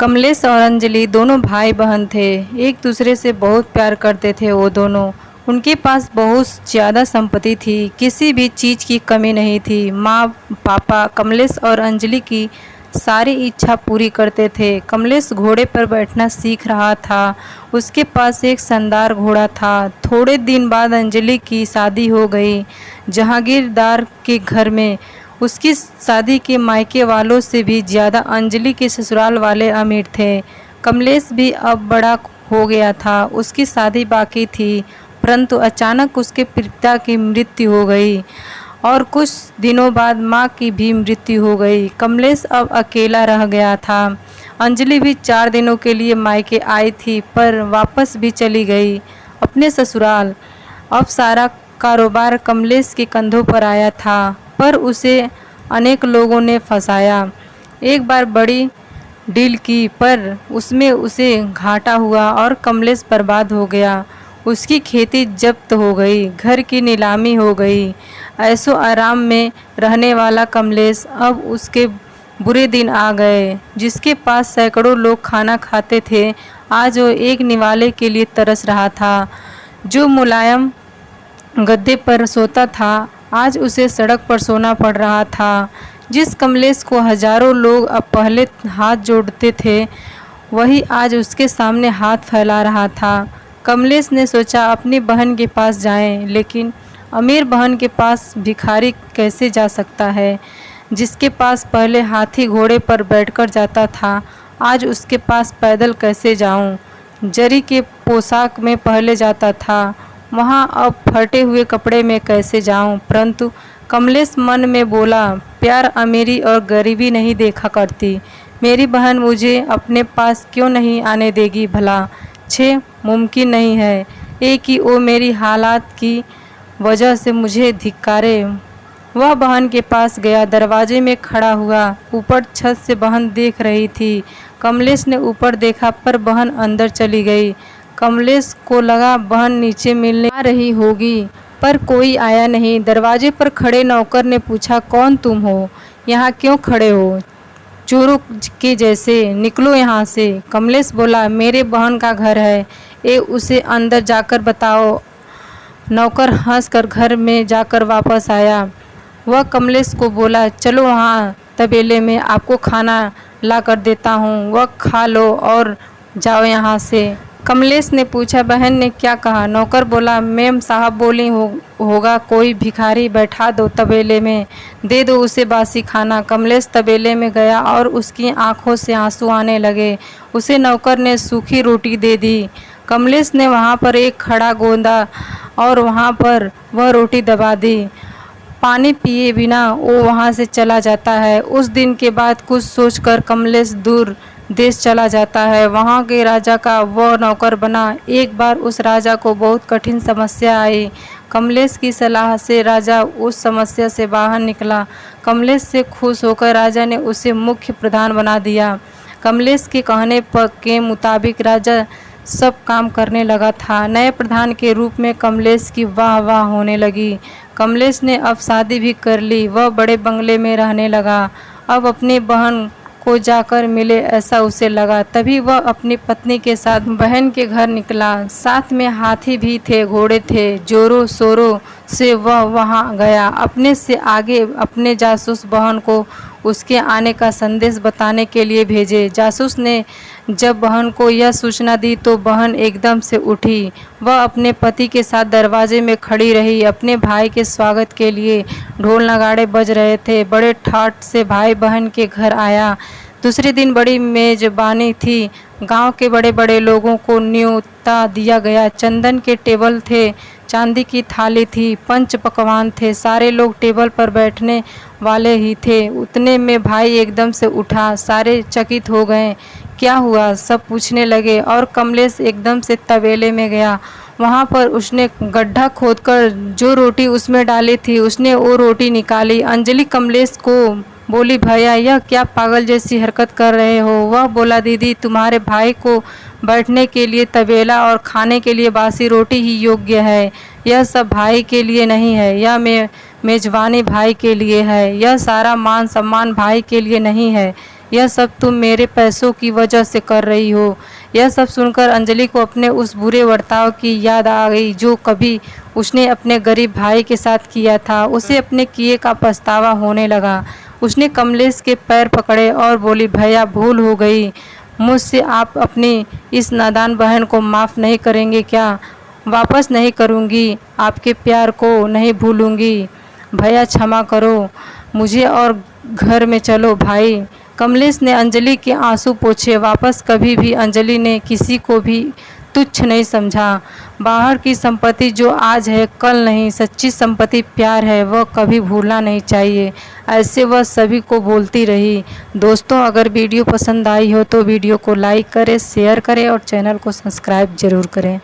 कमलेश और अंजलि दोनों भाई बहन थे। एक दूसरे से बहुत प्यार करते थे वो दोनों। उनके पास बहुत ज़्यादा संपत्ति थी, किसी भी चीज़ की कमी नहीं थी। माँ पापा कमलेश और अंजलि की सारी इच्छा पूरी करते थे। कमलेश घोड़े पर बैठना सीख रहा था। उसके पास एक शानदार घोड़ा था। थोड़े दिन बाद अंजलि की शादी हो गई जहांगीरदार के घर में। उसकी शादी के मायके वालों से भी ज़्यादा अंजलि के ससुराल वाले अमीर थे। कमलेश भी अब बड़ा हो गया था। उसकी शादी बाकी थी, परंतु अचानक उसके पिता की मृत्यु हो गई और कुछ दिनों बाद माँ की भी मृत्यु हो गई। कमलेश अब अकेला रह गया था। अंजलि भी 4 दिनों के लिए मायके आई थी, पर वापस भी चली गई अपने ससुराल। अब सारा कारोबार कमलेश के कंधों पर आया था, पर उसे अनेक लोगों ने फंसाया। एक बार बड़ी डील की, पर उसमें उसे घाटा हुआ और कमलेश बर्बाद हो गया। उसकी खेती जब्त हो गई, घर की नीलामी हो गई। ऐशो आराम में रहने वाला कमलेश अब उसके बुरे दिन आ गए। जिसके पास सैकड़ों लोग खाना खाते थे, आज वो एक निवाले के लिए तरस रहा था। जो मुलायम गद्दे पर सोता था, आज उसे सड़क पर सोना पड़ रहा था। जिस कमलेश को हजारों लोग अब पहले हाथ जोड़ते थे, वही आज उसके सामने हाथ फैला रहा था। कमलेश ने सोचा अपनी बहन के पास जाएं, लेकिन अमीर बहन के पास भिखारी कैसे जा सकता है। जिसके पास पहले हाथी घोड़े पर बैठकर जाता था, आज उसके पास पैदल कैसे जाऊं। जरी के पोशाक में पहले जाता था, वहां अब फटे हुए कपड़े में कैसे जाऊं। परंतु कमलेश मन में बोला, प्यार अमीरी और गरीबी नहीं देखा करती। मेरी बहन मुझे अपने पास क्यों नहीं आने देगी भला। मुमकिन नहीं है एक ही वो मेरी हालात की वजह से मुझे धिक्कारे। वह बहन के पास गया, दरवाजे में खड़ा हुआ। ऊपर छत से बहन देख रही थी। कमलेश ने ऊपर देखा, पर बहन अंदर चली गई। कमलेश को लगा बहन नीचे मिलने आ रही होगी, पर कोई आया नहीं। दरवाजे पर खड़े नौकर ने पूछा, कौन तुम हो, यहाँ क्यों खड़े हो, चोरों के जैसे, निकलो यहाँ से। कमलेश बोला, मेरे बहन का घर है, ये उसे अंदर जाकर बताओ। नौकर हंसकर घर में जाकर वापस आया। वह कमलेश को बोला, चलो वहाँ तबेले में आपको खाना ला कर देता हूँ, वह खा लो और जाओ यहाँ से। कमलेश ने पूछा, बहन ने क्या कहा। नौकर बोला, मैम साहब बोली होगा कोई भिखारी बैठा दो तबेले में, दे दो उसे बासी खाना। कमलेश तबेले में गया और उसकी आंखों से आंसू आने लगे। उसे नौकर ने सूखी रोटी दे दी। कमलेश ने वहाँ पर एक खड़ा गोंदा और वहाँ पर वह रोटी दबा दी। पानी पिए बिना वो वहाँ से चला जाता है। उस दिन के बाद कुछ सोचकर कमलेश दूर देश चला जाता है। वहाँ के राजा का वह नौकर बना। एक बार उस राजा को बहुत कठिन समस्या आई। कमलेश की सलाह से राजा उस समस्या से बाहर निकला। कमलेश से खुश होकर राजा ने उसे मुख्य प्रधान बना दिया। कमलेश के कहने के मुताबिक राजा सब काम करने लगा था। नए प्रधान के रूप में कमलेश की वाह वाह होने लगी। कमलेश ने अब शादी भी कर ली। वह बड़े बंगले में रहने लगा। अब अपनी बहन को जाकर मिले ऐसा उसे लगा। तभी वह अपनी पत्नी के साथ बहन के घर निकला। साथ में हाथी भी थे, घोड़े थे। जोरों शोरों से वह वहां गया। अपने से आगे अपने जासूस बहन को उसके आने का संदेश बताने के लिए भेजे। जासूस ने जब बहन को यह सूचना दी तो बहन एकदम से उठी। वह अपने पति के साथ दरवाजे में खड़ी रही। अपने भाई के स्वागत के लिए ढोल नगाड़े बज रहे थे। बड़े ठाट से भाई बहन के घर आया। दूसरे दिन बड़ी मेजबानी थी। गांव के बड़े बड़े लोगों को न्योता दिया गया। चंदन के टेबल थे, चांदी की थाली थी, पंच पकवान थे। सारे लोग टेबल पर बैठने वाले ही थे। उतने में भाई एकदम से उठा। सारे चकित हो गए, क्या हुआ, सब पूछने लगे। और कमलेश एकदम से तबेले में गया। वहाँ पर उसने गड्ढा खोदकर जो रोटी उसमें डाली थी, उसने वो रोटी निकाली। अंजलि कमलेश को बोली, भैया यह क्या पागल जैसी हरकत कर रहे हो। वह बोला, दीदी तुम्हारे भाई को बैठने के लिए तबेला और खाने के लिए बासी रोटी ही योग्य है। यह सब भाई के लिए नहीं है, यह मेजबानी भाई के लिए है। यह सारा मान सम्मान भाई के लिए नहीं है, यह सब तुम मेरे पैसों की वजह से कर रही हो। यह सब सुनकर अंजलि को अपने उस बुरे बर्ताव की याद आ गई जो कभी उसने अपने गरीब भाई के साथ किया था। उसे अपने किए का पछतावा होने लगा। उसने कमलेश के पैर पकड़े और बोली, भैया भूल हो गई मुझसे। आप अपनी इस नादान बहन को माफ़ नहीं करेंगे क्या? वापस नहीं करूँगी, आपके प्यार को नहीं भूलूँगी। भैया क्षमा करो मुझे और घर में चलो भाई। कमलेश ने अंजलि के आंसू पोंछे। वापस कभी भी अंजलि ने किसी को भी तुच्छ नहीं समझा। बाहर की संपत्ति जो आज है कल नहीं, सच्ची संपत्ति प्यार है, वह कभी भूलना नहीं चाहिए। ऐसे वह सभी को बोलती रही। दोस्तों, अगर वीडियो पसंद आई हो तो वीडियो को लाइक करें, शेयर करें और चैनल को सब्सक्राइब ज़रूर करें।